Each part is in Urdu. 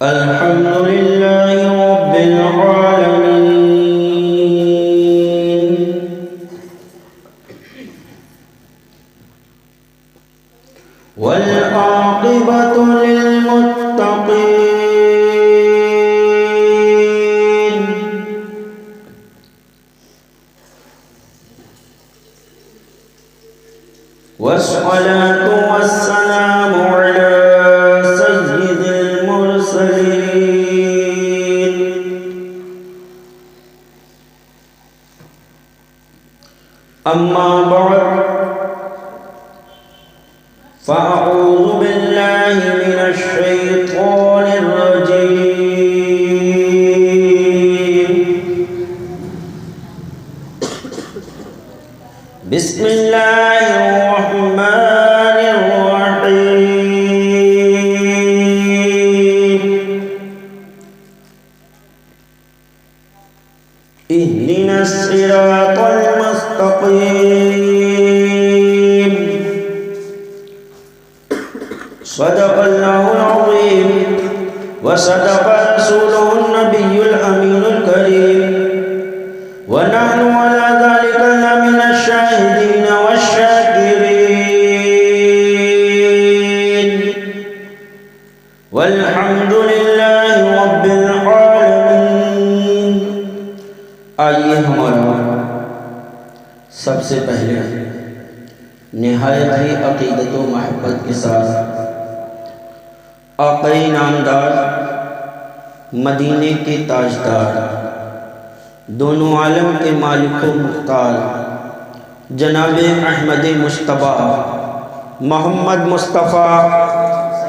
الحمد لله رب العالمين والعاقبة للمتقين والصلاة والسلام على سيد المرسلين أما بعد فأعوذ بالله من الشيطان الرجيم بسم الله الرحمن الرحيم اهدنا الصراط المستقيم صدق الله العظيم وصدق رسوله النبي الأمين الكريم ونحن على ذلك لمن الشاهدين والشاكرين والحمد لله رب العالمين. آئیے ہمارا سب سے پہلے نہایت ہی عقیدت و محبت کے ساتھ آقائی نامدار مدینے کے تاجدار دونوں عالم کے مالک و مختار جناب احمد مجتبیٰ محمد مصطفیٰ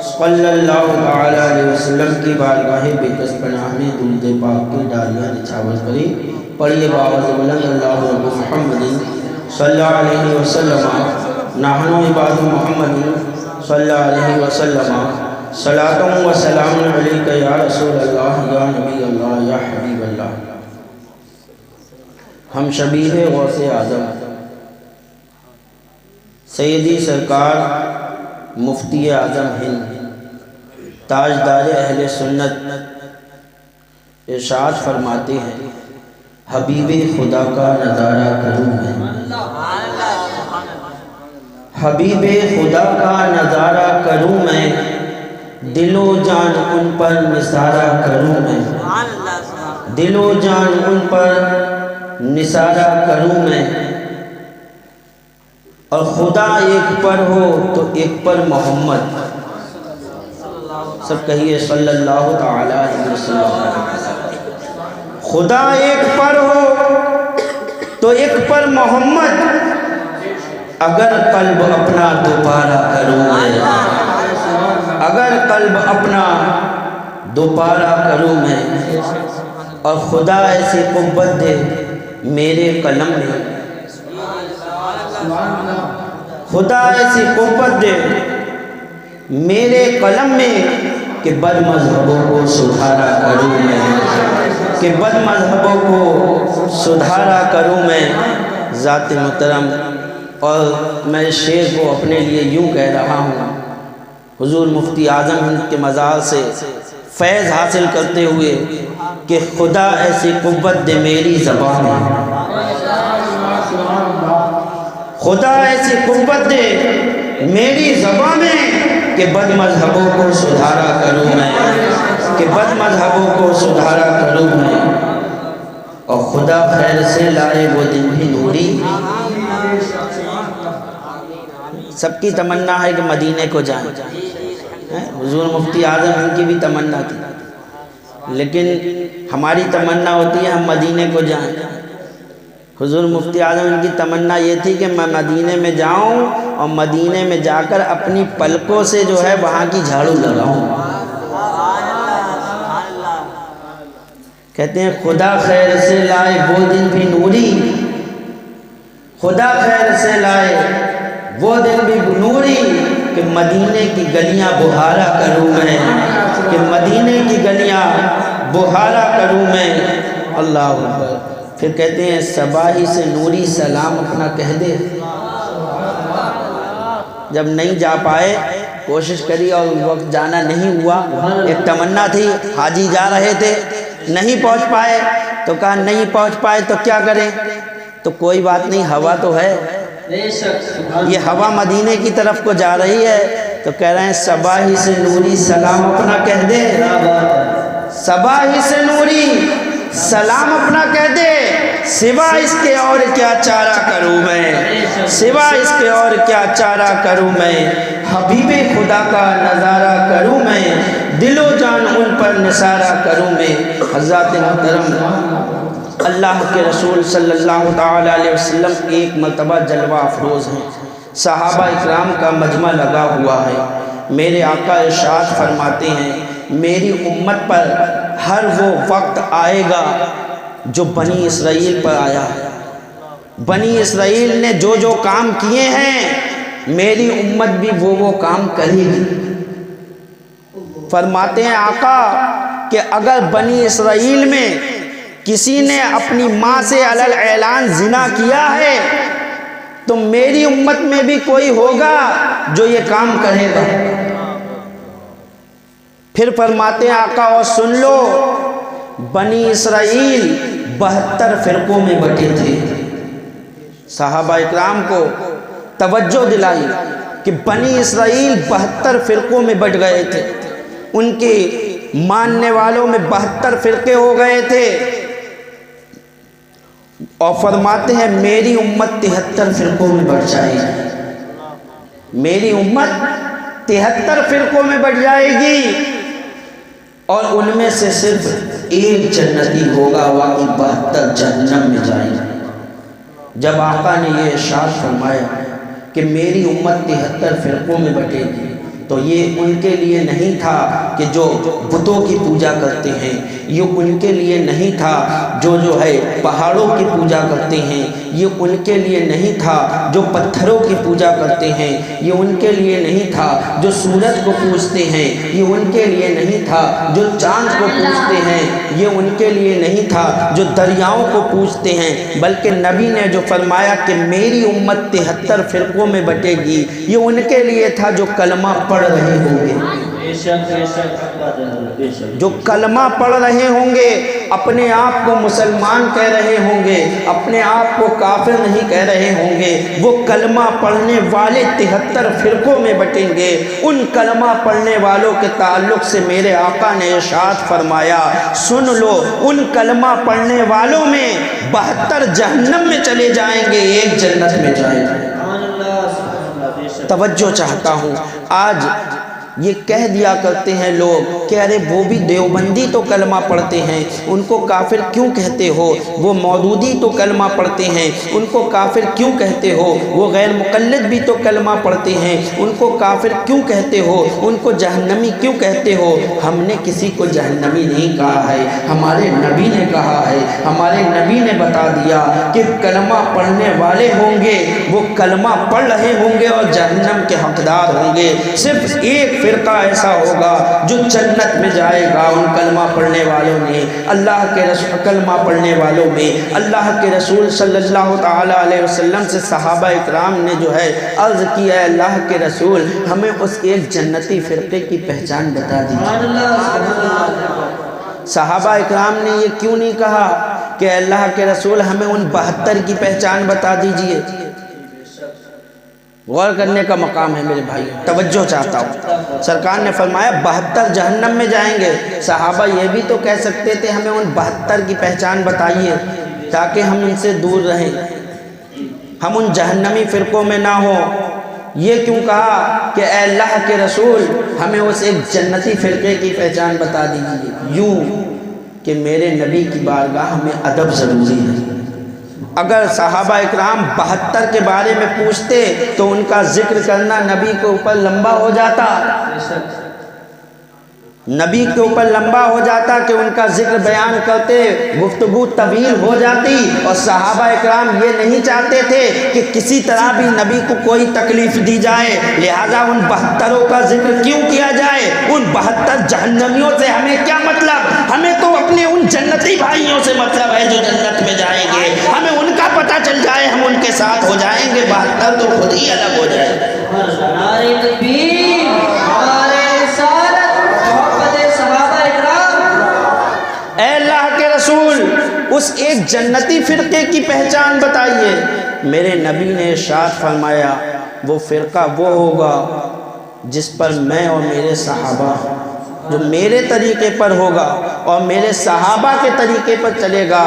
صلی اللہ علیہ وسلم کی بارگاہ بےکس پناہ میں درود پاک کی ڈالیاں نچھاور کریں. پڑھیے بآواز بلند اللہ رب محمد صلی اللہ علیہ وسلم نحن عباد محمد صلی اللہ علیہ وسلم صلاۃ و سلام علیک یا رسول اللہ یا نبی اللہ یا حبیب اللہ. ہم شبیہ غوث اعظم سیدی سرکار مفتی اعظم ہند تاجدار اہل سنت ارشاد فرماتے ہیں حبیب خدا کا نظارہ کروں میں، حبیب خدا کا نظارہ کروں میں، دل و جان ان پر نثارہ کروں میں، دل و جان ان پر نثارہ کروں میں. اور خدا ایک پر ہو تو ایک پر محمد، سب کہیے صلی اللہ تعالی علیہ وسلم. خدا ایک پر ہو تو ایک پر محمد، اگر قلب اپنا دوبارہ کروں میں، اگر قلب اپنا دوبارہ کروں میں. اور خدا ایسی قوت دے میرے قلم میں، خدا ایسی قوت دے میرے قلم میں کہ بد مذہبوں کو سدھارا کروں میں، کہ بد مذہبوں کو سدھارا کروں میں. ذات محترم، اور میں اس شعر کو اپنے لیے یوں کہہ رہا ہوں، حضور مفتی اعظم ہند کے مزار سے فیض حاصل کرتے ہوئے کہ خدا ایسی قوت دے میری زبان میں، خدا ایسی قوت دے میری زبان میں کہ بد مذہبوں کو سدھارا کروں میں، کہ بد مذہبوں کو سدھارا کروں میں. اور خدا خیر سے لائے وہ دن بھی نوری. سب کی تمنا ہے کہ مدینے کو جائیں، حضور مفتی اعظم ان کی بھی تمنا تھی، لیکن ہماری تمنا ہوتی ہے ہم مدینے کو جائیں. حضور مفتی اعظم ان کی تمنا یہ تھی کہ میں مدینے میں جاؤں اور مدینے میں جا کر اپنی پلکوں سے جو ہے وہاں کی جھاڑو لگاؤں. کہتے ہیں خدا خیر سے لائے وہ دن بھی نوری، خدا خیر سے لائے وہ دن بھی نوری کہ مدینے کی گلیاں بہارا کروں میں، کہ مدینے کی گلیاں بہارا کروں میں. اللہ اکبر. پھر کہتے ہیں صباحی سے نوری سلام اپنا کہہ دے، جب نہیں جا پائے کوشش کری اور اس وقت جانا نہیں ہوا، ایک تمنا تھی، حاجی جا رہے تھے نہیں پہنچ پائے، تو کہا نہیں پہنچ پائے تو کیا کریں؟ تو کوئی بات نہیں، ہوا تو ہے، یہ ہوا مدینے کی طرف کو جا رہی ہے، تو کہہ رہے ہیں صبا ہی سے نوری سلام اپنا کہہ دے، صبا ہی سے نوری سلام اپنا کہہ دے، سوا اس کے اور کیا چارہ کروں میں، سوا اس کے اور کیا چارہ کروں میں، حبیب خدا کا نظارہ کروں میں، دل و جان ان پر نثارہ کروں میں۔ حضرات محترم، اللہ کے رسول صلی اللہ تعالی علیہ وسلم ایک مرتبہ جلوہ افروز ہیں، صحابہ اکرام کا مجمع لگا ہوا ہے، میرے آقا ارشاد فرماتے ہیں میری امت پر ہر وہ وقت آئے گا جو بنی اسرائیل پر آیا ہے، بنی اسرائیل نے جو جو کام کیے ہیں میری امت بھی وہ کام کرے گی۔ فرماتے ہیں آقا کہ اگر بنی اسرائیل میں کسی نے اپنی ماں سے علل اعلان زنا کیا ہے تو میری امت میں بھی کوئی ہوگا جو یہ کام کرے گا۔ پھر فرماتے ہیں آقا اور سن لو، بنی اسرائیل 72 فرقوں میں بٹے تھے۔ صحابہ اکرام کو توجہ دلائی کہ بنی اسرائیل 72 فرقوں میں بٹ گئے تھے، ان کے ماننے والوں میں 72 فرقے ہو گئے تھے، اور فرماتے ہیں میری امت 73 فرقوں میں بٹ جائے گی، میری امت 73 فرقوں میں بٹ جائے گی، اور ان میں سے صرف ایک جنتی ہوگا، باقی 72 جہنم میں جائیں گے۔ جب آقا نے یہ ارشاد فرمایا کہ میری امت 73 فرقوں میں بٹے گی، تو یہ ان کے لیے نہیں تھا کہ جو بتوں کی پوجا کرتے ہیں، یہ ان کے لیے نہیں تھا جو ہے پہاڑوں کی پوجا کرتے ہیں، یہ ان کے لیے نہیں تھا جو پتھروں کی پوجا کرتے ہیں، یہ ان کے لیے نہیں تھا جو سورج کو پوجتے ہیں، یہ ان کے لیے نہیں تھا جو چاند کو پوجتے ہیں، یہ ان کے لیے نہیں تھا جو دریاؤں کو پوجتے ہیں، بلکہ نبی نے جو فرمایا کہ میری امت 73 فرقوں میں بٹے گی، یہ ان کے لیے تھا جو کلمہ پڑھ رہے ہوں گے، جو کلمہ پڑھ رہے ہوں گے، اپنے آپ کو مسلمان کہہ رہے ہوں گے، اپنے آپ کو کافر نہیں کہہ رہے ہوں گے، وہ کلمہ پڑھنے والے 73 فرقوں میں بٹیں گے۔ ان کلمہ پڑھنے والوں کے تعلق سے میرے آقا نے ارشاد فرمایا سن لو، ان کلمہ پڑھنے والوں میں 72 جہنم میں چلے جائیں گے، ایک جنت میں جائیں گے۔ توجہ چاہتا ہوں، آج یہ کہہ دیا کرتے ہیں لوگ کہ ارے وہ بھی دیوبندی تو کلمہ پڑھتے ہیں، ان کو کافر کیوں کہتے ہو؟ وہ مودودی تو کلمہ پڑھتے ہیں، ان کو کافر کیوں کہتے ہو؟ وہ غیر مقلد بھی تو کلمہ پڑھتے ہیں، ان کو کافر کیوں کہتے ہو؟ ان کو جہنمی کیوں کہتے ہو؟ ہم نے کسی کو جہنمی نہیں کہا ہے، ہمارے نبی نے کہا ہے، ہمارے نبی نے بتا دیا کہ کلمہ پڑھنے والے ہوں گے، وہ کلمہ پڑھ رہے ہوں گے اور جہنم کے حقدار ہوں گے، صرف ایک فرقہ ایسا ہوگا جو جنت میں جائے گا۔ ان کلمہ پڑھنے والوں نے اللہ کے رسول، کلمہ پڑھنے والوں میں اللہ کے رسول صلی اللہ تعالی علیہ وسلم سے صحابہ اکرام نے جو ہے عرض کیا ہے اللہ کے رسول ہمیں اس ایک جنتی فرقے کی پہچان بتا دیجیے۔ صحابہ اکرام نے یہ کیوں نہیں کہا کہ اللہ کے رسول ہمیں ان 72 کی پہچان بتا دیجیے؟ غور کرنے کا مقام ہے میرے بھائی، توجہ چاہتا ہوں۔ سرکار نے فرمایا 72 جہنم میں جائیں گے، صحابہ یہ بھی تو کہہ سکتے تھے ہمیں ان 72 کی پہچان بتائیے تاکہ ہم ان سے دور رہیں، ہم ان جہنمی فرقوں میں نہ ہوں۔ یہ کیوں کہا کہ اے اللہ کے رسول ہمیں اس ایک جنتی فرقے کی پہچان بتا دیجیے؟ یوں کہ میرے نبی کی بارگاہ میں ادب ضروری ہے۔ اگر صحابہ اکرام 72 کے بارے میں پوچھتے تو ان کا ذکر کرنا نبی کے اوپر لمبا ہو جاتا، نبی کے اوپر لمبا ہو جاتا کہ ان کا ذکر بیان کرتے، گفتگو طویل ہو جاتی، اور صحابہ اکرام یہ نہیں چاہتے تھے کہ کسی طرح بھی نبی کو کوئی تکلیف دی جائے، لہذا ان 72 کا ذکر کیوں کیا جائے؟ ان 72 جہنمیوں سے ہمیں کیا مطلب؟ ہمیں تو اپنے ان جنتی بھائیوں سے مطلب ہے جو جنت میں جائیں گے، ہمیں ان کا پتہ پتہ چل جائے ہم ان کے ساتھ ہو جائیں گے، 72 تو خود ہی الگ ہو جائے گا۔ نعرہ تکبیر، نعرہ رسالت، محبت صحابہ اکرام۔ اے اللہ کے رسول، اس ایک جنتی فرقے کی پہچان بتائیے۔ میرے نبی نے ارشاد فرمایا وہ فرقہ وہ ہوگا جس پر میں اور میرے صحابہ، جو میرے طریقے پر ہوگا اور میرے صحابہ کے طریقے پر چلے گا،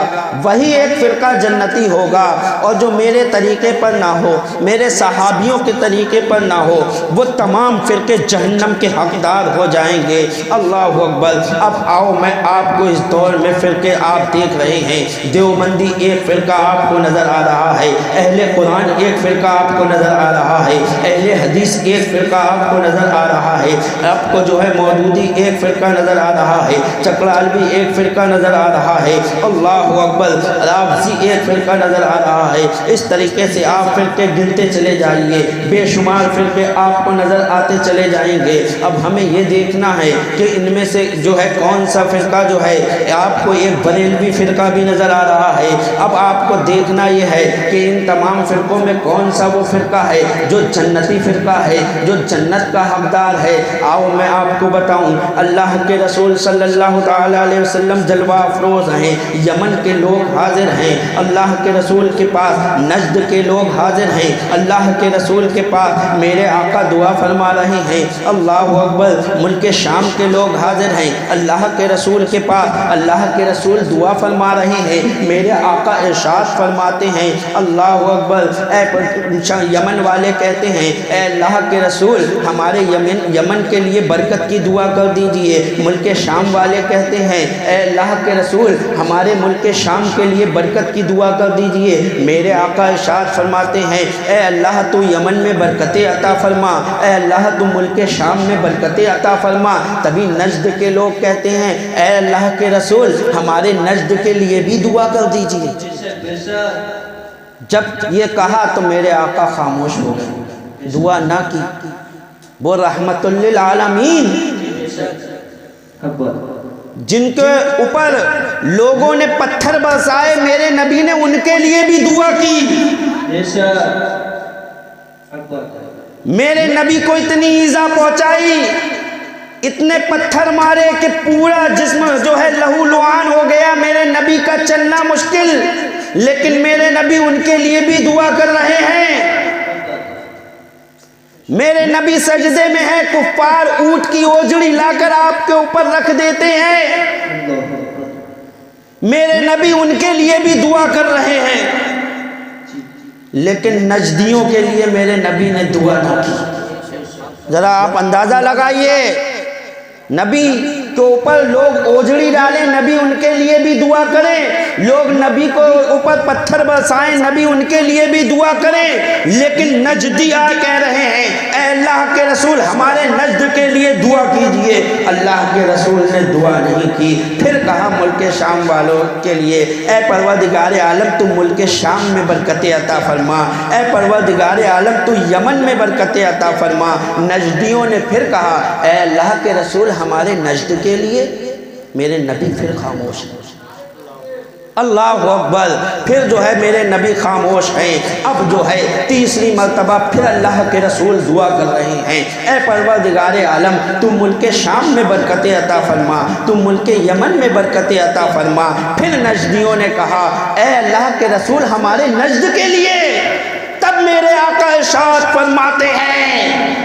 وہی ایک فرقہ جنتی ہوگا، اور جو میرے طریقے پر نہ ہو، میرے صحابیوں کے طریقے پر نہ ہو، وہ تمام فرقے جہنم کے حقدار ہو جائیں گے۔ اللہ اکبر۔ اب آؤ میں آپ کو اس دور میں فرقے آپ دیکھ رہے ہیں، دیوبندی ایک فرقہ آپ کو نظر آ رہا ہے، اہل قرآن ایک فرقہ آپ کو نظر آ رہا ہے، اہل حدیث ایک فرقہ آپ کو نظر آ رہا ہے، آپ کو جو ہے مودودی ایک فرقہ نظر آ رہا ہے، چکڑالوی ایک فرقہ نظر آ رہا ہے، اللہ اکبر، رافضی ایک فرقہ نظر آ رہا ہے۔ اس طریقے سے آپ فرقے گنتے چلے جائیے، بے شمار فرقے آپ کو نظر آتے چلے جائیں گے۔ اب ہمیں یہ دیکھنا ہے کہ ان میں سے جو ہے کون سا فرقہ جو ہے، آپ کو ایک بریلوی فرقہ بھی نظر آ رہا ہے، اب آپ کو دیکھنا یہ ہے کہ ان تمام فرقوں میں کون سا وہ فرقہ ہے جو جنتی فرقہ ہے، جو جنت کا حقدار ہے۔ آؤ میں آپ کو بتاؤں، اللہ کے رسول صلی اللہ تعالیٰ علیہ وسلم جلوہ افروز ہیں، یمن کے لوگ حاضر ہیں، اللہ کے رسول کے پاس نجد کے لوگ حاضر ہیں، اللہ کے رسول کے پاس میرے آقا دعا فرما رہے ہیں، اللہ اکبر، ملک شام کے لوگ حاضر ہیں، اللہ کے رسول کے پاس اللہ کے رسول دعا فرما رہے ہیں، میرے آقا ارشاد فرماتے ہیں، اللہ اکبر، اے یمن والے کہتے ہیں اے اللہ کے رسول ہمارے یمن کے لیے برکت کی دعا کر دیجئے، ملک شام والے کہتے ہیں اے اللہ کے رسول ہمارے ملک شام کے لیے برکت کی دعا کر دیجئے، میرے آقا ارشاد فرماتے ہیں اے اللہ تو یمن میں برکتیں عطا فرما، اے اللہ تو ملک شام میں برکتیں عطا فرما۔ تبھی نجد کے لوگ کہتے ہیں اے اللہ کے رسول ہمارے نجد کے لیے بھی دعا کر دیجئے۔ جب یہ کہا تو میرے آقا خاموش ہو گئے، دعا نہ کی، وہ رحمت للعالمین جن کے اوپر لوگوں نے پتھر برسائے، میرے نبی نے ان کے لیے بھی دعا کی۔ میرے نبی کو اتنی ایذا پہنچائی، اتنے پتھر مارے کہ پورا جسم جو ہے لہو لعان ہو گیا، میرے نبی کا چلنا مشکل، لیکن میرے نبی ان کے لیے بھی دعا کر رہے ہیں۔ میرے نبی سجدے میں ہیں، کفار اونٹ کی اوجڑی لا کر آپ کے اوپر رکھ دیتے ہیں، میرے نبی ان کے لیے بھی دعا کر رہے ہیں، لیکن نجدیوں کے لیے میرے نبی نے دعا نہ کی۔ ذرا آپ اندازہ لگائیے، نبی کے اوپر لوگ اوجڑی ڈالیں، نبی ان کے لیے بھی دعا کریں، لوگ نبی کو اوپر پتھر برسائیں، نبی ان کے لیے بھی دعا کریں، لیکن نجدی آ کہہ رہے ہیں اے اللہ کے رسول ہمارے نجد کے لیے دعا کیجئے، اللہ کے رسول نے دعا نہیں کی۔ پھر کہا ملک شام والوں کے لیے اے پروردگار عالم تو ملک شام میں برکتیں عطا فرما، اے پروردگار عالم تو یمن میں برکتیں عطا فرما۔ نجدیوں نے پھر کہا اے اللہ کے رسول ہمارے نجد کے لیے، میرے نبی پھر خاموش ہیں۔ اللہ اکبر، پھر جو ہے میرے نبی خاموش ہیں۔ اب جو ہے تیسری مرتبہ پھر اللہ کے رسول دعا کر رہے ہیں اے پروردگار عالم تو ملک شام میں برکتیں عطا فرما، تو ملک یمن میں برکتیں عطا فرما۔ پھر نجدیوں نے کہا اے اللہ کے رسول ہمارے نجد کے لیے۔ تب میرے آقا ارشاد فرماتے ہیں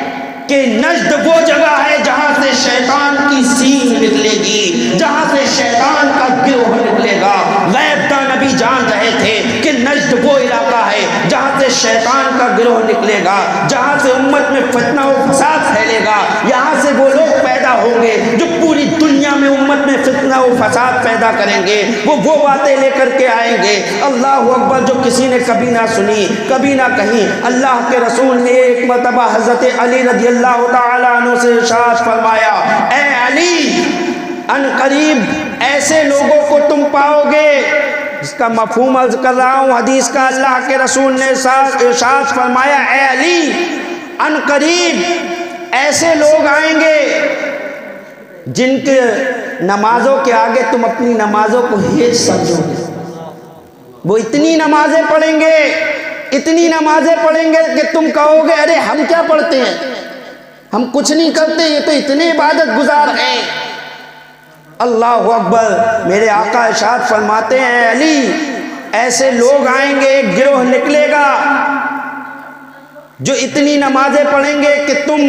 کہ نجد وہ جگہ ہے جہاں سے شیطان کی سینگ نکلے گی، جہاں سے شیطان کا گروہ نکلے گا۔ غیب داں نبی جان رہے تھے کہ نجد وہ علاقہ ہے جہاں سے شیطان کا گروہ نکلے گا، جہاں سے امت میں فتنہ و فساد پھیلے گا، یہاں سے وہ لوگ پیدا ہوں گے جو پوری دنیا میں امت میں فتنہ و فساد پیدا کریں گے، وہ باتیں لے کر کے آئیں گے، اللہ اکبر، جو کسی نے کبھی نہ سنی، کبھی نہ کہیں۔ اللہ کے رسول نے ایک مرتبہ حضرت علی رضی اللہ تعالیٰ عنہ سے ارشاد فرمایا اے علی ان قریب ایسے لوگوں کو تم پاؤ گے، اس کا مفہوم عرض کر رہا ہوں حدیث کا، اللہ کے رسول نے ارشاد فرمایا اے علی ان قریب ایسے لوگ آئیں گے جن کے نمازوں کے آگے تم اپنی نمازوں کو ہیچ سمجھو گے، وہ اتنی نمازیں پڑھیں گے، اتنی نمازیں پڑھیں گے کہ تم کہو گے ارے ہم کیا پڑھتے ہیں، ہم کچھ نہیں کرتے، یہ تو اتنے عبادت گزار ہیں۔ اللہ اکبر۔ میرے آقا ارشاد فرماتے ہیں اے علی، ایسے لوگ آئیں گے، ایک گروہ نکلے گا جو اتنی نمازیں پڑھیں گے کہ تم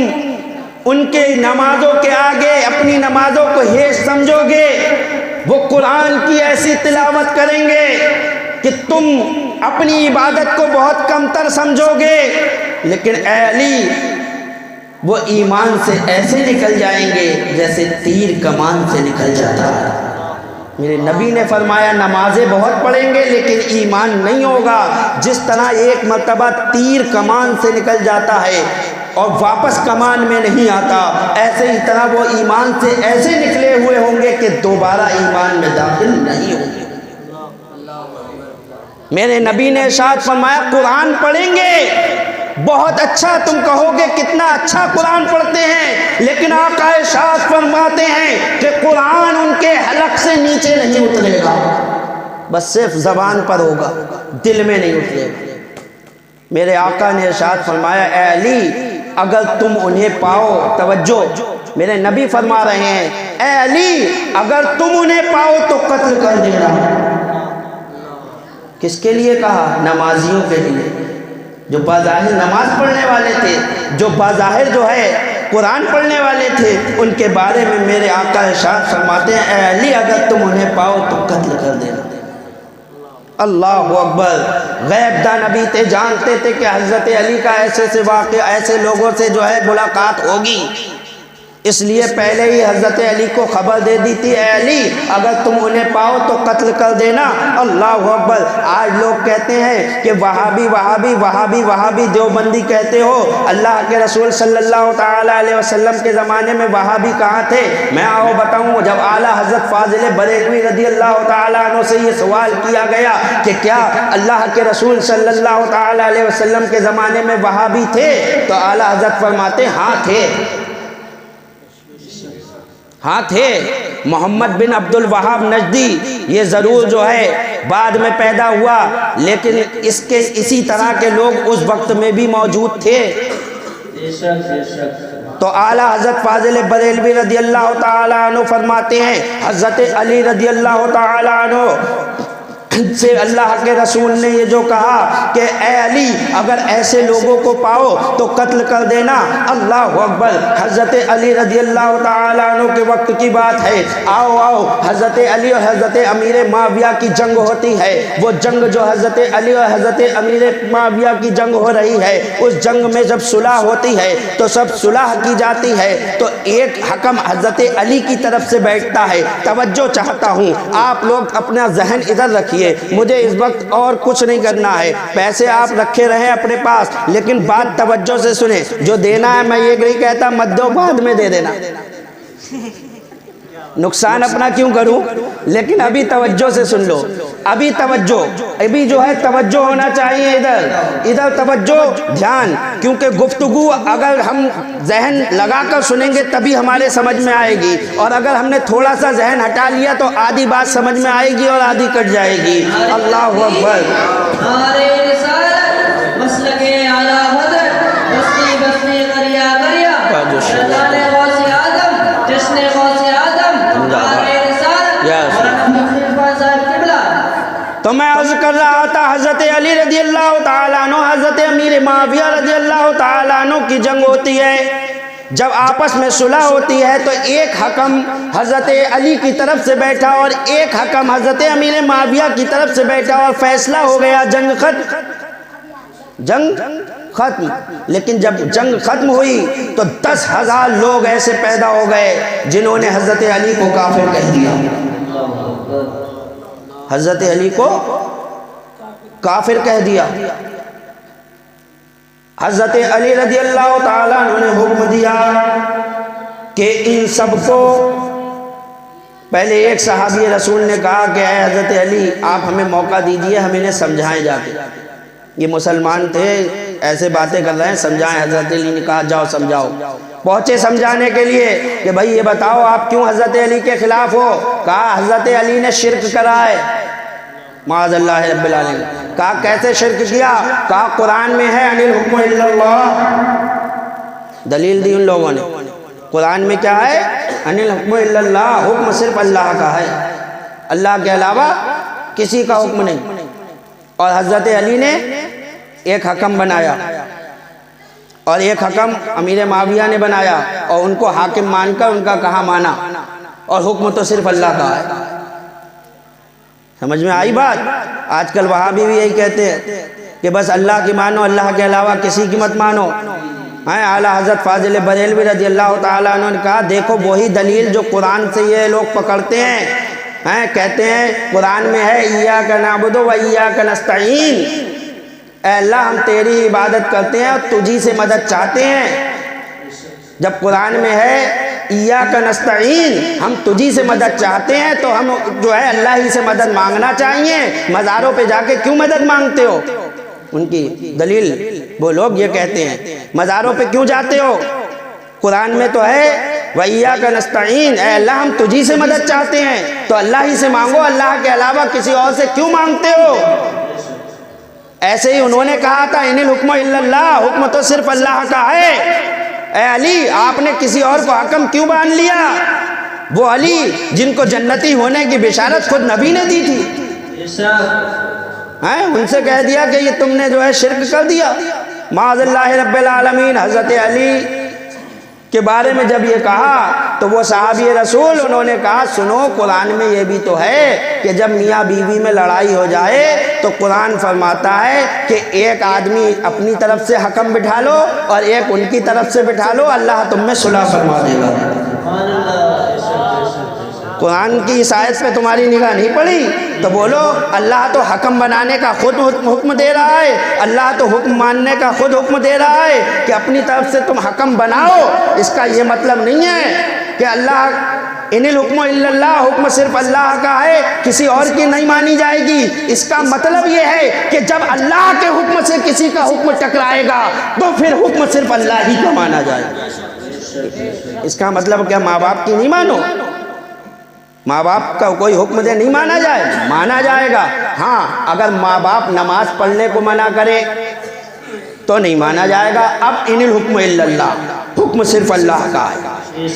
ان کے نمازوں کے آگے اپنی نمازوں کو ہیچ سمجھو گے۔ وہ قرآن کی ایسی تلاوت کریں گے کہ تم اپنی عبادت کو بہت کم تر سمجھو گے، لیکن اے علی وہ ایمان سے ایسے نکل جائیں گے جیسے تیر کمان سے نکل جاتا ہے۔ میرے نبی نے فرمایا نمازیں بہت پڑھیں گے لیکن ایمان نہیں ہوگا۔ جس طرح ایک مرتبہ تیر کمان سے نکل جاتا ہے اور واپس کمان میں نہیں آتا، ایسے ہی طرح وہ ایمان سے ایسے نکلے ہوئے ہوں گے کہ دوبارہ ایمان میں داخل نہیں ہوں گے۔ میرے نبی نے ارشاد فرمایا قرآن پڑھیں گے بہت اچھا، تم کہو گے کتنا اچھا قرآن پڑھتے ہیں، لیکن آقا ارشاد فرماتے ہیں کہ قرآن ان کے حلق سے نیچے نہیں اترے گا، بس صرف زبان پر ہوگا، دل میں نہیں اترے گا۔ میرے آقا نے ارشاد فرمایا اے علی اگر تم انہیں پاؤ، توجہ میرے نبی فرما رہے ہیں اے علی اگر تم انہیں پاؤ تو قتل کر دینا۔ کس کے لیے کہا؟ نمازیوں کے لیے، جو بظاہر نماز پڑھنے والے تھے، جو بظاہر جو ہے قرآن پڑھنے والے تھے، ان کے بارے میں میرے آقا ارشاد فرماتے ہیں اے علی اگر تم انہیں پاؤ تو قتل کر دینا۔ اللہ اکبر۔ غیب داں نبی تھے، جانتے تھے کہ حضرت علی کا ایسے سے واقع ایسے لوگوں سے جو ہے ملاقات ہوگی، اس لیے پہلے ہی حضرت علی کو خبر دے دی تھی اے علی اگر تم انہیں پاؤ تو قتل کر دینا۔ اللہ اکبر۔ آج لوگ کہتے ہیں کہ وہابی وہابی وہابی وہابی دیوبندی کہتے ہو، اللہ کے رسول صلی اللہ تعالیٰ علیہ وسلم کے زمانے میں وہابی کہاں تھے؟ میں آؤ بتاؤں، جب اعلیٰ حضرت فاضل بریلوی رضی اللہ تعالیٰ عنہ سے یہ سوال کیا گیا کہ کیا اللہ کے رسول صلی اللہ تعالیٰ علیہ وسلم کے زمانے میں وہابی تھے، تو اعلیٰ حضرت فرماتے ہاں تھے، ہاں تھے۔ محمد بن عبد الوہاب نجدی یہ ضرور جو ہے بعد میں پیدا ہوا، لیکن اسی طرح کے لوگ اس وقت میں بھی موجود تھے۔ تو اعلیٰ حضرت فاضل بریلوی رضی اللہ تعالیٰ عنہ فرماتے ہیں حضرت علی رضی اللہ تعالیٰ عنہ سے اللہ کے رسول نے یہ جو کہا کہ اے علی اگر ایسے لوگوں کو پاؤ تو قتل کر دینا۔ اللہ اکبر۔ حضرت علی رضی اللہ تعالیٰ عنہ کے وقت کی بات ہے، آؤ حضرت علی اور حضرت امیر معاویہ کی جنگ ہوتی ہے۔ وہ جنگ جو حضرت علی اور حضرت امیر معاویہ کی جنگ ہو رہی ہے، اس جنگ میں جب صلح ہوتی ہے تو سب صلح کی جاتی ہے تو ایک حکم حضرت علی کی طرف سے بیٹھتا ہے۔ توجہ چاہتا ہوں آپ لوگ اپنا ذہن ادھر رکھیے، مجھے اس وقت اور کچھ نہیں کرنا ہے، پیسے آپ رکھے رہیں اپنے پاس، لیکن بات توجہ سے سنیں، جو دینا ہے میں یہ نہیں کہتا مت دو، بعد میں دے دینا، نقصان اپنا کیوں کروں، لیکن ابھی توجہ سے سن لو، ابھی توجہ، ابھی جو ہے توجہ ہونا چاہیے، ادھر توجہ دھیان، کیونکہ گفتگو اگر ہم ذہن لگا کر سنیں گے تبھی ہمارے سمجھ میں آئے گی، اور اگر ہم نے تھوڑا سا ذہن ہٹا لیا تو آدھی بات سمجھ میں آئے گی اور آدھی کٹ جائے گی۔ اللہ اکبر۔ ہمارے رسالت مسلک اعلیٰ حضرت بستی بستی دریا دریا شیطان غوث اعظم جشن غوث اعظم ہمارے رسالت مولانا مفتی صاحب قبلہ۔ تو میں عرض کر رہا تھا حضرت علی رضی اللہ تعالیٰ عنہ حضرت امیر معاویہ رضی اللہ تعالیٰ عنہ کی جنگ ہوتی ہے، جب آپس میں صلح ہوتی ہے تو ایک حکم حضرت علی کی طرف سے بیٹھا اور ایک حکم حضرت امیر معاویہ کی طرف سے بیٹھا اور فیصلہ ہو گیا، جنگ ختم۔ لیکن جب جنگ ختم ہوئی تو 10,000 لوگ ایسے پیدا ہو گئے جنہوں نے حضرت علی کو کافر کہہ دیا، حضرت علی کو کافر کہہ دیا۔ حضرت علی رضی اللہ تعالیٰ عنہ نے حکم دیا کہ ان سب کو، پہلے ایک صحابی رسول نے کہا کہ اے حضرت علی آپ ہمیں موقع دیجئے، ہم انہیں سمجھائیں جا کے، یہ مسلمان تھے ایسے باتیں کر رہے ہیں، سمجھائیں۔ حضرت علی نے کہا جاؤ سمجھاؤ۔ پہنچے سمجھانے کے لیے کہ بھائی یہ بتاؤ آپ کیوں حضرت علی کے خلاف ہو؟ کہا حضرت علی نے شرک کرا ہے، معاذ اللہ رب العالمین۔ کہا کیسے شرک کیا؟ کہا قرآن میں ہے ان الحکم الا اللہ، دلیل دی ان لوگوں نے۔ قرآن میں کیا ہے؟ ان الحکم الا اللہ، حکم صرف اللہ کا ہے، اللہ کے علاوہ کسی کا حکم نہیں۔ اور حضرت علی نے ایک حکم بنایا اور ایک حکم امیر معاویہ نے بنایا، اور ان کو حاکم مان کر ان کا کہا مانا، اور حکم تو صرف اللہ کا ہے۔ سمجھ میں آئی بات؟ آج کل وہابی بھی یہی کہتے ہیں کہ بس اللہ کی مانو، اللہ کے علاوہ کسی کی مت مانو۔ اعلیٰ حضرت فاضل بریلوی رضی اللہ تعالیٰ عنہ نے کہا دیکھو وہی دلیل جو قرآن سے یہ لوگ پکڑتے ہیں، کہتے ہیں قرآن میں ہے ایاک نعبد و ایاک نستعین، اے اللہ ہم تیری عبادت کرتے ہیں اور تجھی سے مدد چاہتے ہیں۔ جب قرآن میں ہے ایاک نستعین، ہم تجھی سے مدد چاہتے ہیں، تو ہم جو ہے اللہ ہی سے مدد مانگنا چاہیے، مزاروں پہ جا کے کیوں مدد مانگتے ہو؟ ان کی دلیل وہ لوگ یہ کہتے ہیں مزاروں پہ کیوں جاتے ہو؟ قرآن میں تو ہے وَإِيَّاكَ نَسْتَعِينُ، اے اللہ ہم تجھی سے مدد چاہتے ہیں تو اللہ ہی سے مانگو، اللہ کے علاوہ کسی اور سے کیوں مانگتے ہو؟ ایسے ہی انہوں نے کہا تھا ان الحکم الا اللہ، حکم تو صرف اللہ کا ہے۔ اے علی آپ نے کسی اور کو حکم کیوں مان لیا؟ وہ علی جن کو جنتی ہونے کی بشارت خود نبی نے دی تھی، ان سے کہہ دیا کہ یہ تم نے جو ہے شرک کر دیا۔ معاذ اللہ رب العالمین۔ حضرت علی کے بارے میں جب یہ کہا تو وہ صحابی رسول انہوں نے کہا سنو قرآن میں یہ بھی تو ہے کہ جب میاں بیوی میں لڑائی ہو جائے تو قرآن فرماتا ہے کہ ایک آدمی اپنی طرف سے حکم بٹھا لو اور ایک ان کی طرف سے بٹھا لو، اللہ تم میں صلح فرما دے گا۔ قرآن کی اس آیت پہ تمہاری نگاہ نہیں پڑی تو بولو اللہ تو حکم بنانے کا خود حکم دے رہا ہے، اللہ تو حکم ماننے کا خود حکم دے رہا ہے کہ اپنی طرف سے تم حکم بناؤ۔ اس کا یہ مطلب نہیں ہے کہ اللہ ان الحکم الا اللہ، حکم صرف اللہ کا ہے، کسی اور کی نہیں مانی جائے گی۔ اس کا مطلب یہ ہے کہ جب اللہ کے حکم سے کسی کا حکم ٹکرائے گا تو پھر حکم صرف اللہ ہی کا مانا جائے گا۔ اس کا مطلب کیا ماں باپ کی نہیں مانو؟ ماں باپ کا کوئی حکم دے نہیں مانا جائے؟ مانا جائے گا۔ ہاں اگر ماں باپ نماز پڑھنے کو منع کرے تو نہیں مانا جائے گا۔ اب ان الحکم الا اللہ، حکم صرف اللہ کا ہے۔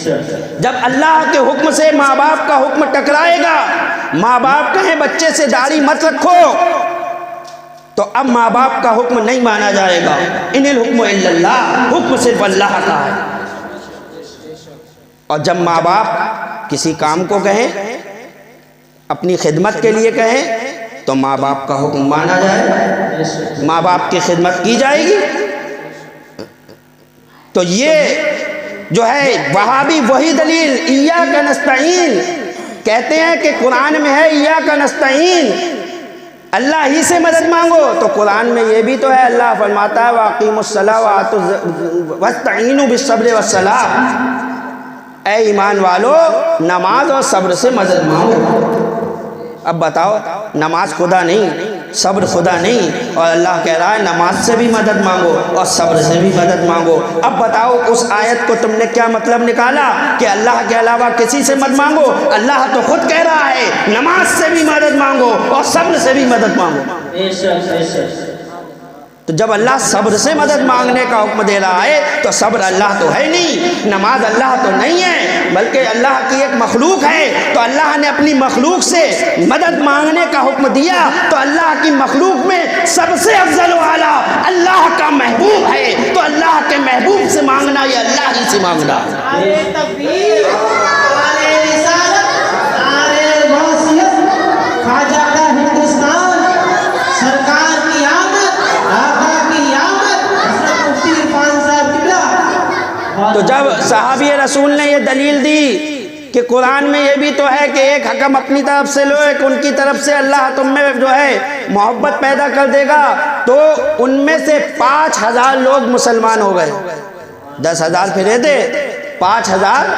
جب اللہ کے حکم سے ماں باپ کا حکم ٹکرائے گا، ماں باپ کہیں بچے سے داڑھی مت رکھو تو اب ماں باپ کا حکم نہیں مانا جائے گا۔ ان الحکم الا اللہ، حکم صرف اللہ کا ہے۔ اور جب ماں باپ کسی کام کو کہیں، اپنی خدمت کے لیے کہیں تو ماں باپ کا حکم مانا جائے، ماں باپ کی خدمت کی جائے گی۔ تو یہ جو ہے وہابی وہی دلیل ایاک نستعین کہتے ہیں کہ قرآن میں ہے ایاک نستعین، اللہ ہی سے مدد مانگو، تو قرآن میں یہ بھی تو ہے، اللہ فرماتا ہے وَأَقِيمُوا الصَّلَاةَ وَاسْتَعِينُوا بِالصَّبْرِ وَالصَّلَاةِ، اے ایمان والو نماز اور صبر سے مدد مانگو۔ اب بتاؤ نماز خدا نہیں، صبر خدا نہیں، اور اللہ کہہ رہا ہے نماز سے بھی مدد مانگو اور صبر سے بھی مدد مانگو۔ اب بتاؤ اس آیت کو تم نے کیا مطلب نکالا کہ اللہ کے علاوہ کسی سے مت مانگو؟ اللہ تو خود کہہ رہا ہے نماز سے بھی مدد مانگو اور صبر سے بھی مدد مانگو۔ تو جب اللہ صبر سے مدد مانگنے کا حکم دے رہا ہے تو صبر اللہ تو ہے نہیں، نماز اللہ تو نہیں ہے، بلکہ اللہ کی ایک مخلوق ہے، تو اللہ نے اپنی مخلوق سے مدد مانگنے کا حکم دیا تو اللہ کی مخلوق میں سب سے افضل و اعلیٰ اللہ کا محبوب ہے، تو اللہ کے محبوب سے مانگنا یہ اللہ ہی سے مانگنا ہے۔ تو جب صحابی رسول نے یہ دلیل دی کہ قرآن میں یہ بھی تو ہے کہ ایک حکم اپنی طرف سے لو، ایک ان کی طرف سے، اللہ تم میں جو ہے محبت پیدا کر دے گا، تو ان میں سے 5000 لوگ مسلمان ہو گئے۔ 10,000 پھرے تھے، 5000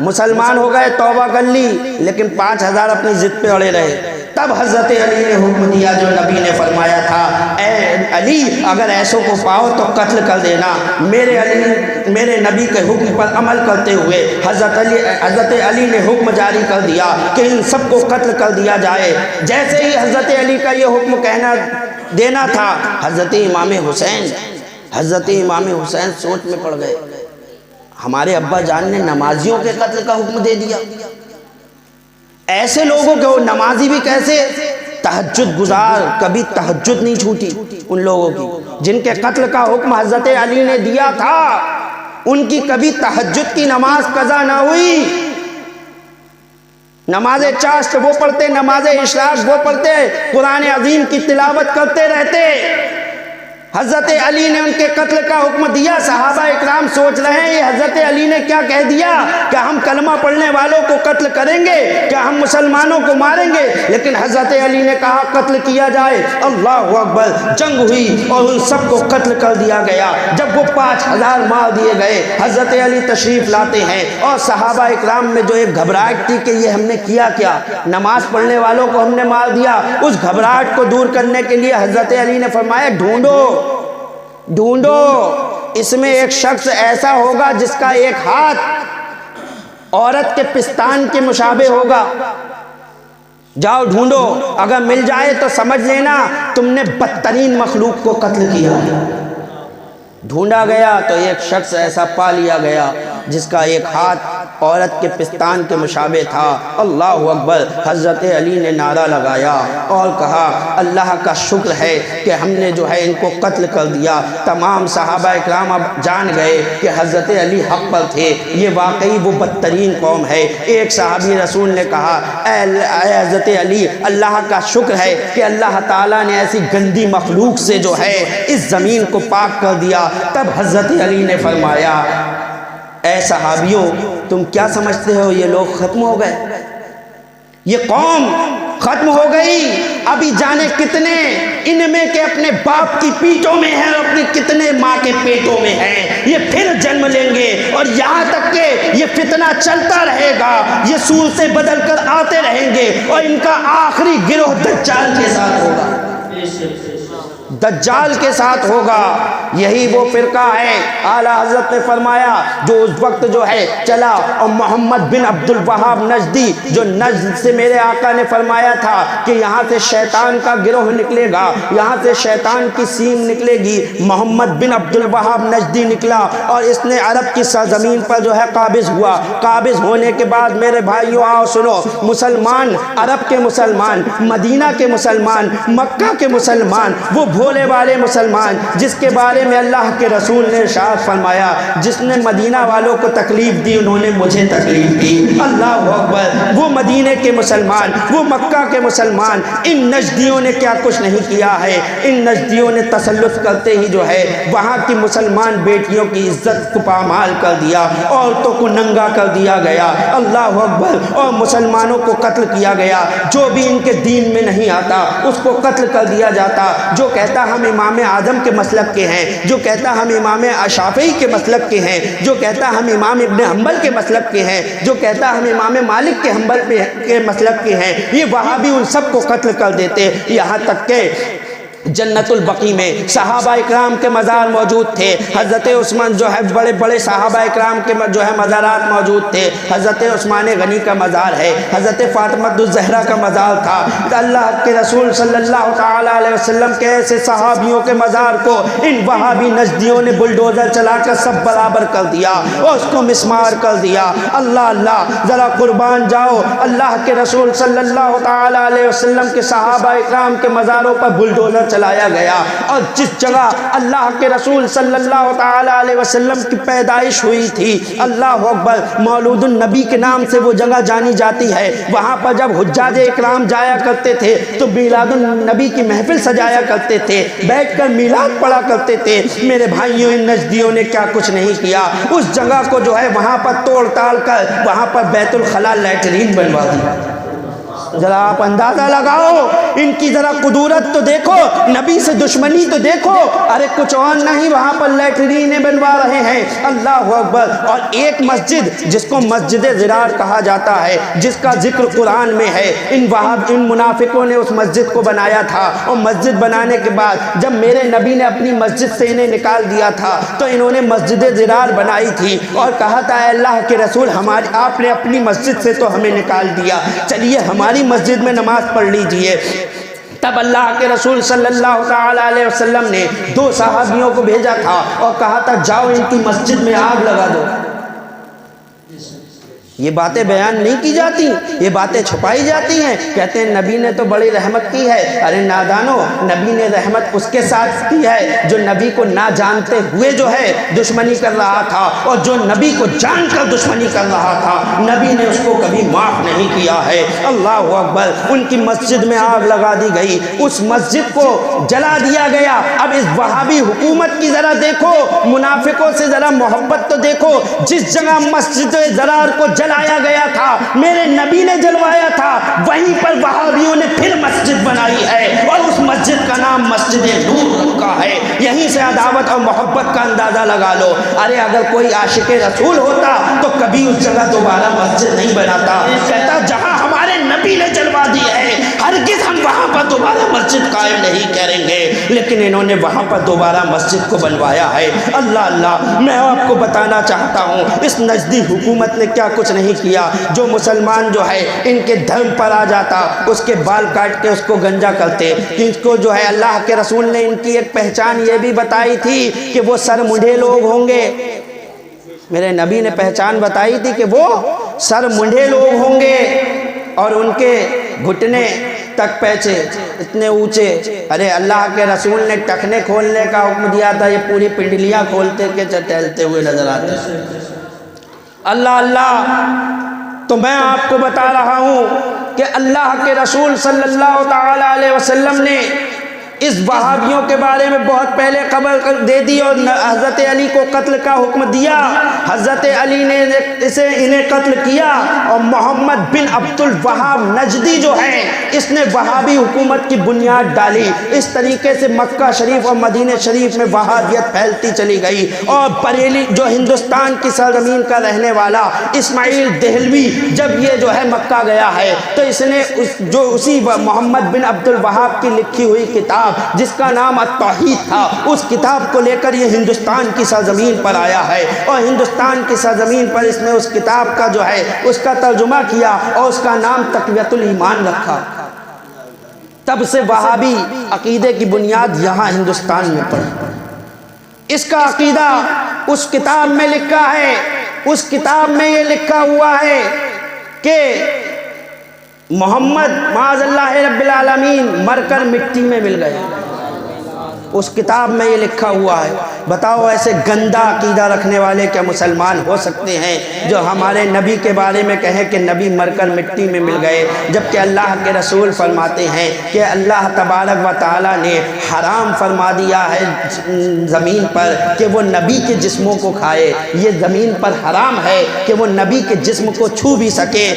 مسلمان ہو گئے، توبہ کر لی، لیکن 5000 اپنی ضد پہ اڑے رہے۔ تب حضرت علی نے حکم دیا جو نبی نے فرمایا تھا، اے علی اگر ایسوں کو پاؤ تو قتل کر دینا۔ میرے نبی کے حکم پر عمل کرتے ہوئے حضرت علی نے حکم جاری کر دیا کہ ان سب کو قتل کر دیا جائے۔ جیسے ہی حضرت علی کا یہ حکم کہنا دینا تھا، حضرت امام حسین سوچ میں پڑ گئے، ہمارے ابا جان نے نمازیوں کے قتل کا حکم دے دیا۔ ایسے لوگوں کے، وہ نمازی بھی کیسے، تہجد گزار، کبھی تہجد نہیں چھوٹی ان لوگوں کی، جن کے قتل کا حکم حضرت علی نے دیا تھا، ان کی کبھی تہجد کی نماز قضا نہ ہوئی۔ نماز چاشت وہ پڑھتے، نماز اشراق وہ پڑھتے، قرآن عظیم کی تلاوت کرتے رہتے۔ حضرت علی نے ان کے قتل کا حکم دیا۔ صحابہ اکرام سوچ رہے ہیں یہ حضرت علی نے کیا کہہ دیا، کہ ہم کلمہ پڑھنے والوں کو قتل کریں گے، کیا ہم مسلمانوں کو ماریں گے؟ لیکن حضرت علی نے کہا قتل کیا جائے۔ اللہ اکبر، جنگ ہوئی اور ان سب کو قتل کر دیا گیا۔ جب وہ 5000 مار دیے گئے، حضرت علی تشریف لاتے ہیں اور صحابہ اکرام میں جو ایک گھبراہٹ تھی کہ یہ ہم نے کیا، نماز پڑھنے والوں کو ہم نے مار دیا، اس گھبراہٹ کو دور کرنے کے لیے حضرت علی نے فرمایا ڈھونڈو، اس میں ایک شخص ایسا ہوگا جس کا ایک ہاتھ عورت کے پستان کے مشابہ ہوگا، جاؤ ڈھونڈو، اگر مل جائے تو سمجھ لینا تم نے بدترین مخلوق کو قتل کیا۔ ڈھونڈا گیا تو ایک شخص ایسا پا لیا گیا جس کا ایک ہاتھ عورت کے پستان کے مشابہ تھا۔ اللہ اکبر، حضرت علی نے نعرہ لگایا اور کہا اللہ کا شکر ہے کہ ہم نے جو ہے ان کو قتل کر دیا۔ تمام صحابہ اکرام اب جان گئے کہ حضرت علی حق پر تھے، یہ واقعی وہ بدترین قوم ہے۔ ایک صحابی رسول نے کہا اے حضرت علی، اللہ کا شکر ہے کہ اللہ تعالیٰ نے ایسی گندی مخلوق سے جو ہے اس زمین کو پاک کر دیا۔ تب حضرت علی نے فرمایا اے صحابیوں، تم کیا سمجھتے ہو یہ لوگ ختم ہو گئے، یہ قوم ختم ہو گئی؟ ابھی جانے کتنے ان میں کے اپنے باپ کی پیٹوں میں ہیں اور اپنے کتنے ماں کے پیٹوں میں ہیں، یہ پھر جنم لیں گے اور یہاں تک کہ یہ فتنہ چلتا رہے گا، یہ سور سے بدل کر آتے رہیں گے اور ان کا آخری گروہ دجال کے ساتھ ہوگا، دجال کے ساتھ ہوگا۔ یہی وہ فرقہ ہے، اعلیٰ حضرت نے فرمایا جو اس وقت جو ہے چلا، اور محمد بن عبد الوہاب نجدی جو نجد سے میرے آقا نے فرمایا تھا کہ یہاں سے شیطان کا گروہ نکلے گا، یہاں سے شیطان کی سیم نکلے گی، محمد بن عبد الوہاب نجدی نکلا اور اس نے عرب کی سرزمین پر جو ہے قابض ہوا۔ قابض ہونے کے بعد میرے بھائیوں آؤ سنو، مسلمان، عرب کے مسلمان، مدینہ کے مسلمان، مکہ کے مسلمان، وہ بھولے والے مسلمان جس کے بارے میں اللہ کے رسول نے ارشاد فرمایا جس نے مدینہ والوں کو تکلیف دی انہوں نے مجھے تکلیف دی۔ اللہ اکبر، وہ مدینے کے مسلمان، وہ مکہ کے مسلمان، ان نجدیوں نے کیا کچھ نہیں کیا ہے، ان نجدیوں نے تسلط کرتے ہی جو ہے وہاں کی مسلمان بیٹیوں کی عزت کو پامال کر دیا، عورتوں کو ننگا کر دیا گیا، اللہ اکبر، اور مسلمانوں کو قتل کیا گیا۔ جو بھی ان کے دین میں نہیں آتا اس کو قتل کر دیا جاتا، جو کہتا ہم امام اعظم کے مسلک کے ہیں، جو کہتا ہم امام شافعی کے مسلک کے ہیں، جو کہتا ہم امام ابن حنبل کے مسلک کے ہیں، جو کہتا ہم امام مالک کے حنبل کے مسلک کے ہیں، یہ وہاں بھی ان سب کو قتل کر دیتے۔ یہاں تک کہ جنت البقیع میں صحابہ اکرام کے مزار موجود تھے، حضرت عثمان جو ہے بڑے بڑے صحابہ اکرام کے جو ہے مزارات موجود تھے، حضرت عثمان غنی کا مزار ہے، حضرت فاطمہ الزہرا کا مزار تھا۔ اللہ کے رسول صلی اللہ تعالیٰ علیہ وسلم کے ایسے صحابیوں کے مزار کو ان وہابی نجدیوں نے بلڈوزر چلا کر سب برابر کر دیا اور اس کو مسمار کر دیا۔ اللہ اللہ، ذرا قربان جاؤ، اللہ کے رسول صلی اللہ تعالیٰ علیہ وسلم کے صحابہ اکرام کے مزاروں پر بلڈوزر چلایا گیا، اور جس جگہ اللہ کے رسول صلی اللہ تعالیٰ علیہ وسلم کی پیدائش ہوئی تھی، اللہ اکبر، مولود النبی کے نام سے وہ جگہ جانی جاتی ہے، وہاں پر جب حجاج اکرام جایا کرتے تھے تو میلاد النبی کی محفل سجایا کرتے تھے، بیٹھ کر میلاد پڑھا کرتے تھے۔ میرے بھائیوں، ان نجدیوں نے کیا کچھ نہیں کیا، اس جگہ کو جو ہے وہاں پر توڑ تاڑ کر وہاں پر بیت الخلاء لیٹرین بنوا دی۔ ذرا آپ اندازہ لگاؤ ان کی ذرا قدرت تو دیکھو، نبی سے دشمنی تو دیکھو، ارے کچھ اور نہیں وہاں پر لیٹرینیں بنوا رہے ہیں، اللہ اکبر۔ اور ایک مسجد جس کو مسجد ضرار کہا جاتا ہے، جس کا ذکر قرآن میں ہے، ان منافقوں نے اس مسجد کو بنایا تھا، اور مسجد بنانے کے بعد جب میرے نبی نے اپنی مسجد سے انہیں نکال دیا تھا تو انہوں نے مسجد ضرار بنائی تھی اور کہا تھا اے اللہ کے رسول آپ نے اپنی مسجد سے تو ہمیں نکال دیا، چلیے ہماری مسجد میں نماز پڑھ لیجئے۔ تب اللہ کے رسول صلی اللہ تعالیٰ علیہ وسلم نے 2 صحابیوں کو بھیجا تھا اور کہا تھا جاؤ ان کی مسجد میں آگ لگا دو۔ یہ باتیں بیان نہیں کی جاتی، یہ باتیں چھپائی جاتی ہیں، کہتے ہیں نبی نے تو بڑی رحمت کی ہے، ارے نادانو، نبی نے رحمت اس کے ساتھ کی ہے جو نبی کو نہ جانتے ہوئے جو ہے دشمنی کر رہا تھا، اور جو نبی کو جان کر دشمنی کر رہا تھا نبی نے اس کو کبھی معاف نہیں کیا ہے۔ اللہ اکبر۔ ان کی مسجد میں آگ لگا دی گئی، اس مسجد کو جلا دیا گیا۔ اب اس وہابی حکومت کی ذرا دیکھو، منافقوں سے ذرا محبت تو دیکھو، جس جگہ مسجد ضرار کو جلایا گیا تھا میرے نبی نے جلوایا تھا، وہیں پر وہابیوں نے پھر مسجد بنائی ہے اور اس مسجد کا نام مسجد نور رکھا ہے۔ یہیں سے عداوت اور محبت کا اندازہ لگا لو۔ ارے اگر کوئی عاشق رسول ہوتا تو کبھی اس جگہ دوبارہ مسجد نہیں بناتا، کہتا جہاں ہمارے نبی نے جلوا دی ہے ہرگز ہم وہاں پر دوبارہ مسجد قائم نہیں کریں گے، لیکن انہوں نے وہاں پر دوبارہ مسجد کو بنوایا ہے۔ اللہ اللہ، میں آپ کو بتانا چاہتا ہوں اس نجدی حکومت نے کیا کچھ نہیں کیا۔ جو مسلمان جو ہے ان کے دھرم پر آ جاتا اس کے بال کاٹ کے اس کو گنجا کرتے، جس کو جو ہے اللہ کے رسول نے ان کی ایک پہچان یہ بھی بتائی تھی کہ وہ سر منڈے لوگ ہوں گے۔ میرے نبی نے پہچان بتائی تھی کہ وہ سر منڈے لوگ ہوں گے اور ان کے گھٹنے تک پیچے اتنے اونچے۔ ارے اللہ کے رسول نے ٹخنے کھولنے کا حکم دیا تھا، یہ پوری پنڈلیاں کھولتے کے ٹہلتے ہوئے نظر آتے۔ اللہ اللہ، تو میں آپ کو بتا رہا ہوں کہ اللہ کے رسول صلی اللہ تعالیٰ علیہ وسلم نے اس وہابیوں کے بارے میں بہت پہلے خبر دے دی اور حضرت علی کو قتل کا حکم دیا۔ حضرت علی نے انہیں قتل کیا اور محمد بن عبد الوہاب نجدی جو ہے اس نے وہابی حکومت کی بنیاد ڈالی۔ اس طریقے سے مکہ شریف اور مدینہ شریف میں وہابیت پھیلتی چلی گئی، اور بریلی جو ہندوستان کی سرزمین کا رہنے والا اسماعیل دہلوی جب یہ جو ہے مکہ گیا ہے تو اس نے اسی محمد بن عبد الوہاب کی لکھی ہوئی کتاب جس کا نام التوحید تھا، اس کتاب کو لے کر یہ ہندوستان کی سرزمین پر آیا ہے، اور ہندوستان کی سرزمین پر اس نے اس کتاب کا جو ہے اس کا ترجمہ کیا اور اس کا نام تقویۃ الایمان رکھا۔ تب سے وہابی عقیدے کی بنیاد یہاں ہندوستان میں پڑی۔ اس کا عقیدہ اس کتاب میں لکھا ہے، اس کتاب میں یہ لکھا ہوا ہے کہ محمد معاذ اللہ رب العالمین مر کر مٹی میں مل گئے، اس کتاب میں یہ لکھا ہوا ہے۔ بتاؤ ایسے گندا عقیدہ رکھنے والے کیا مسلمان ہو سکتے ہیں جو ہمارے نبی کے بارے میں کہیں کہ نبی مر کر مٹی میں مل گئے، جبکہ اللہ کے رسول فرماتے ہیں کہ اللہ تبارک و تعالیٰ نے حرام فرما دیا ہے زمین پر کہ وہ نبی کے جسموں کو کھائے، یہ زمین پر حرام ہے کہ وہ نبی کے جسم کو چھو بھی سکے،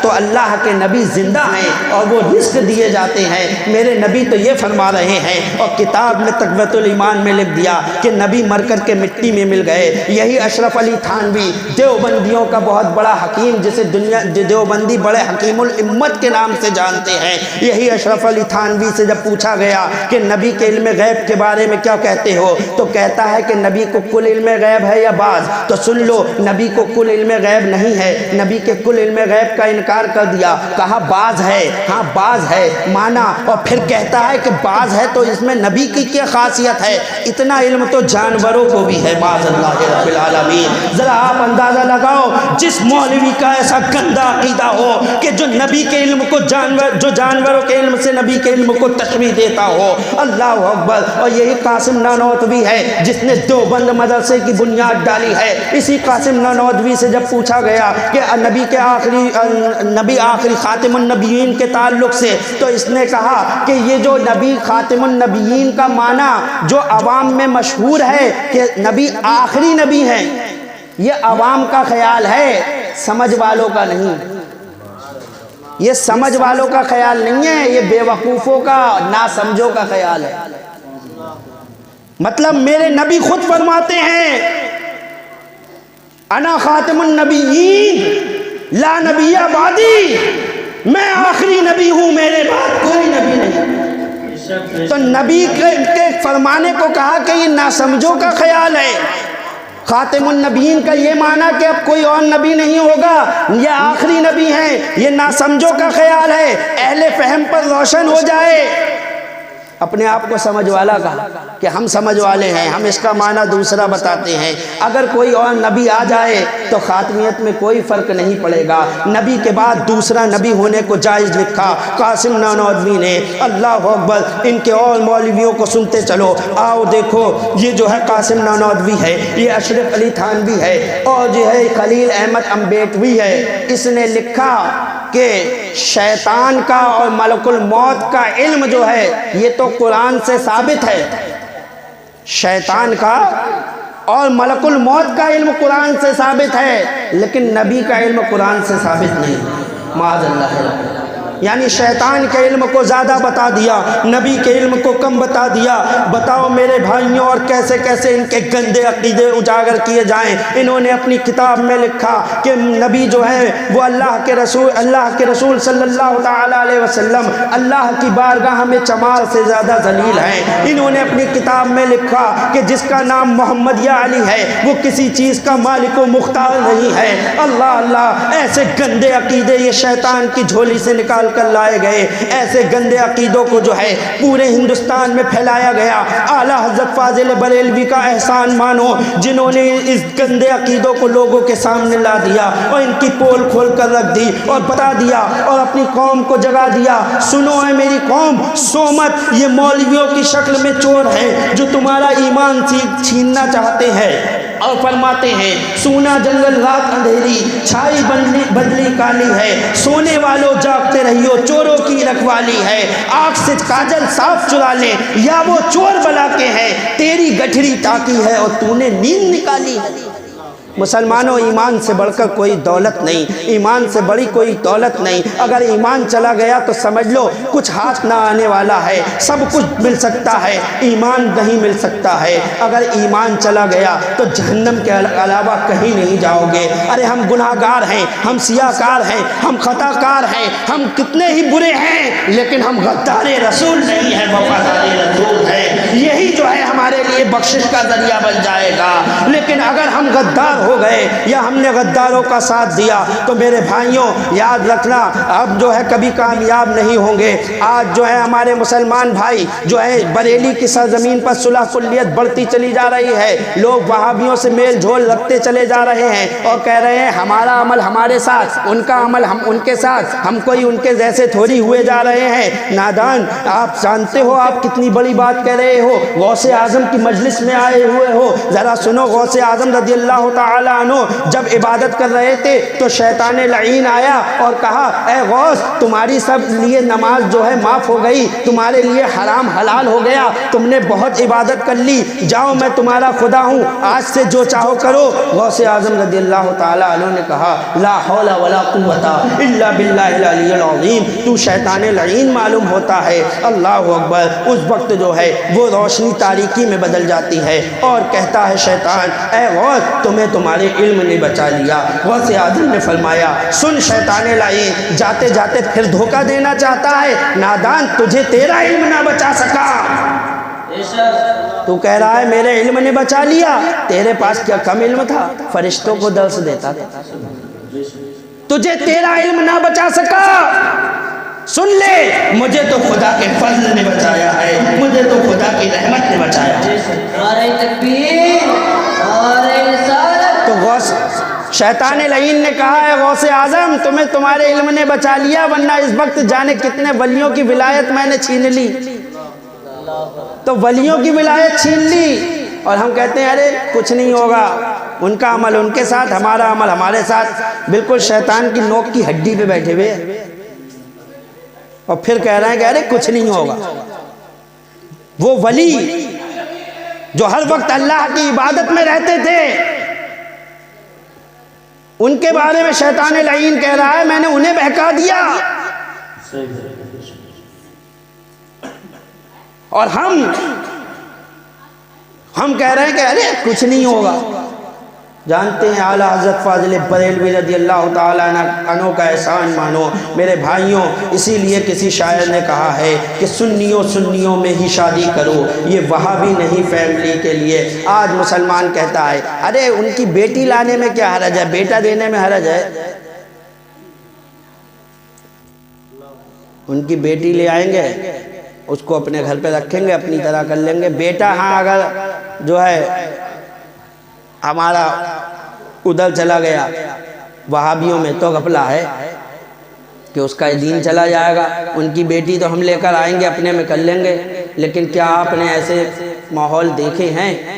تو اللہ کے نبی زندہ ہیں اور وہ رزق دیے جاتے ہیں۔ میرے نبی تو یہ فرما رہے ہیں اور کتاب میں تقویۃ الایمان میں لکھ دیا کہ نبی مر کر کے مٹی میں مل گئے۔ یہی اشرف علی تھانوی دیوبندیوں کا بہت بڑا حکیم، جسے دنیا دیوبندی بڑے حکیم الامت کے نام سے جانتے ہیں، یہی اشرف علی تھانوی سے جب پوچھا گیا کہ نبی کے علم غیب کے بارے میں کیا کہتے ہو تو کہتا ہے کہ نبی کو کل علم غیب ہے یا بعض؟ تو سن لو، نبی کو کل علم غیب نہیں ہے، نبی کے کل علم غیب کا انکار کر دیا، کہا بعض ہے، ہاں بعض ہے مانا، اور پھر کہتا ہے کہ بعض ہے تو اس میں نبی کی کیا خاصیت ہے؟ اتنا علم تو جانوروں کو بھی ہے معاذ اللہ رب العالمین۔ ذرا آپ اندازہ لگاؤ، جس مولوی کا ایسا گندا عقیدہ ہو کہ جو نبی کے علم کو جانوروں کے علم سے نبی کے علم کو تشبیہ دیتا ہو، اللہ اکبر۔ اور یہی قاسم نانوتوی ہے جس نے دیوبند مدرسے کی بنیاد ڈالی ہے۔ اسی قاسم نانوتوی سے جب پوچھا گیا کہ نبی آخری خاتم النبیین کے تعلق سے تو اس نے کہا کہ یہ جو نبی خاتم النبیین کا معنی جو عوام میں مشہور ہے کہ نبی آخری نبی ہیں، یہ عوام کا خیال ہے، سمجھ والوں کا نہیں۔ یہ سمجھ والوں کا خیال نہیں ہے، یہ بے وقوفوں کا، ناسمجھوں کا خیال ہے۔ مطلب میرے نبی خود فرماتے ہیں انا خاتم النبیین لا نبی بعدی، میں آخری نبی ہوں، میرے بعد کوئی نبی نہیں۔ تو نبی کے فرمانے کو کہا کہ یہ ناسمجھوں کا خیال ہے۔ خاتم النبیین کا یہ معنی کہ اب کوئی اور نبی نہیں ہوگا، یہ آخری نبی ہیں، یہ ناسمجھوں کا خیال ہے۔ اہل فہم پر روشن ہو جائے، اپنے آپ کو سمجھ والا کہا کہ ہم سمجھ والے ہیں، ہم اس کا معنی دوسرا بتاتے ہیں۔ اگر کوئی اور نبی آ جائے تو خاتمیت میں کوئی فرق نہیں پڑے گا۔ نبی کے بعد دوسرا نبی ہونے کو جائز لکھا قاسم نانوتوی نے۔ اللہ اکبر، ان کے اور مولویوں کو سنتے چلو۔ آؤ دیکھو، یہ جو ہے قاسم نانوتوی ہے، یہ اشرف علی تھانوی ہے، اور جو ہے خلیل احمد امبیٹوی ہے۔ اس نے لکھا کہ شیطان کا اور ملک الموت کا علم جو ہے یہ تو قرآن سے ثابت ہے۔ شیطان کا اور ملک الموت کا علم قرآن سے ثابت ہے، لیکن نبی کا علم قرآن سے ثابت نہیں، معاذ اللہ۔ یعنی شیطان کے علم کو زیادہ بتا دیا، نبی کے علم کو کم بتا دیا۔ بتاؤ میرے بھائیوں، اور کیسے کیسے ان کے گندے عقیدے اجاگر کیے جائیں۔ انہوں نے اپنی کتاب میں لکھا کہ نبی جو ہے وہ اللہ کے رسول صلی اللہ تعالیٰ علیہ وسلم اللہ کی بارگاہ میں چمار سے زیادہ ذلیل ہیں۔ انہوں نے اپنی کتاب میں لکھا کہ جس کا نام محمد یا علی ہے وہ کسی چیز کا مالک و مختار نہیں ہے۔ اللہ اللہ، ایسے گندے عقیدے یہ شیطان کی جھولی سے نکال کر لائے گئے۔ ایسے گندے عقیدوں کو جو ہے پورے ہندوستان میں پھیلایا گیا۔ اعلیٰ حضرت فاضل بریلوی کا احسان مانو جنہوں نے اس گندے عقیدوں کو لوگوں کے سامنے لا دیا اور ان کی پول کھول کر رکھ دی اور بتا دیا اور اپنی قوم کو جگا دیا۔ سنو اے میری قوم، سو مت، یہ مولویوں کی شکل میں چور ہیں جو تمہارا ایمان چھیننا چاہتے ہیں اور فرماتے ہیں سونا جنگل رات اندھیری، چھائی بدلی کالی ہے، سونے والوں جاگتے رہیو، چوروں کی رکھوالی ہے، آنکھ سے کاجل صاف چرا لیں یا وہ چور بلا کے ہیں، تیری گٹھڑی تاکی ہے اور تو نے نیند نکالی ہے۔ مسلمانوں، ایمان سے بڑھ کر کوئی دولت نہیں، ایمان سے بڑی کوئی دولت نہیں۔ اگر ایمان چلا گیا تو سمجھ لو کچھ ہاتھ نہ آنے والا ہے، سب کچھ مل سکتا ہے، ایمان نہیں مل سکتا ہے۔ اگر ایمان چلا گیا تو جہنم کے علاوہ کہیں نہیں جاؤ گے۔ ارے ہم گناہ گار ہیں، ہم سیاہ کار ہیں، ہم خطا کار ہیں، ہم کتنے ہی برے ہیں، لیکن ہم غدار رسول نہیں ہیں، وفادار رسول ہیں۔ یہی جو ہے ہمارے لیے بخشش کا ذریعہ بن جائے گا۔ لیکن اگر ہم غدار ہو گئے یا ہم نے غداروں کا ساتھ دیا تو میرے بھائیوں یاد رکھنا اب جو ہے کبھی کامیاب نہیں ہوں گے۔ آج جو ہے ہمارے مسلمان بھائی جو ہے بریلی کی سرزمین پر صلح کلیت بڑھتی چلی جا رہی ہے، لوگ وہابیوں سے میل جھول رکھتے چلے جا رہے ہیں اور کہہ رہے ہیں ہمارا عمل ہمارے ساتھ، ان کا عمل ہم ان کے ساتھ، ہم کوئی ان کے جیسے تھوڑی ہوئے جا رہے ہیں۔ نادان، آپ جانتے ہو آپ کتنی بڑی بات کہہ رہے ہو، غوث اعظم کی مجلس میں آئے ہوئے ہو۔ ذرا سنو، غوث اعظم رضی اللہ تعالیٰ عنہ جب عبادت کر رہے تھے تو شیطان لعین آیا اور کہا اے غوث، تمہاری سب لیے نماز جو ہے معاف ہو گئی، تمہارے لیے حرام حلال ہو گیا، تم نے بہت عبادت کر لی، جاؤ میں تمہارا خدا ہوں، آج سے جو چاہو کرو۔ غوث اعظم رضی اللہ تعالیٰ عنہ نے کہا لا حول ولا قوت الا باللہ العلی العظیم، تو شیطان لعین معلوم ہوتا ہے۔ اللہ اکبر، اس وقت جو ہے وہ روشنی تاریکی میں بدل جاتی ہے اور کہتا ہے شیطان اے غوث، تمہیں تمہارے علم نے بچا لیا۔ غوث اعظم نے فرمایا سن شیطان لعین، جاتے جاتے پھر دھوکہ دینا چاہتا ہے، نادان تجھے تیرا علم نہ بچا سکا، تو کہہ رہا ہے میرے علم نے بچا لیا، تیرے پاس کیا کم علم تھا، فرشتوں کو درس دیتا تھا، تجھے تیرا علم نہ بچا سکا۔ سن لے، مجھے تو خدا کے فضل نے بچایا ہے، مجھے تو خدا کی رحمت نے بچایا ہے۔ نعرہ تکبیر، نعرہ رسالت۔ تو غوث شیطان لعین نے کہا ہے غوث اعظم تمہیں تمہارے علم نے بچا لیا، ورنہ اس وقت جانے کتنے ولیوں کی ولایت میں نے چھین لی۔ تو ولیوں کی ولایت چھین لی اور ہم کہتے ہیں ارے کچھ نہیں ہوگا، ان کا عمل ان کے ساتھ، ہمارا عمل ہمارے ساتھ، بالکل شیطان کی نوک کی ہڈی پہ بیٹھے ہوئے اور پھر کہہ رہے ہیں کہ ارے کچھ نہیں ہوگا۔ وہ ولی جو ہر وقت اللہ کی عبادت میں رہتے تھے، ان کے بارے میں شیطان لعین کہہ رہا ہے میں نے انہیں بہکا دیا، اور ہم کہہ رہے ہیں کہ ارے کچھ نہیں ہوگا. جانتے ہیں اعلیٰ حضرت فاضل بریلوی رضی اللہ تعالیٰ عنہ کا احسان مانو میرے بھائیوں. اسی لیے کسی شاعر نے کہا ہے کہ سنیوں میں ہی شادی کرو، یہ وہابی نہیں فیملی کے لیے. آج مسلمان کہتا ہے ارے ان کی بیٹی لانے میں کیا حرج ہے، بیٹا دینے میں حرج ہے. ان کی بیٹی لے آئیں گے، اس کو اپنے گھر پہ رکھیں گے، اپنی طرح کر لیں گے. بیٹا ہاں اگر جو ہے ہمارا ادھر چلا گیا وہابیوں میں تو غفلہ ہے کہ اس کا دین چلا جائے گا. ان کی بیٹی تو ہم لے کر آئیں گے، اپنے میں کر لیں گے. لیکن کیا آپ نے ایسے ماحول دیکھے ہیں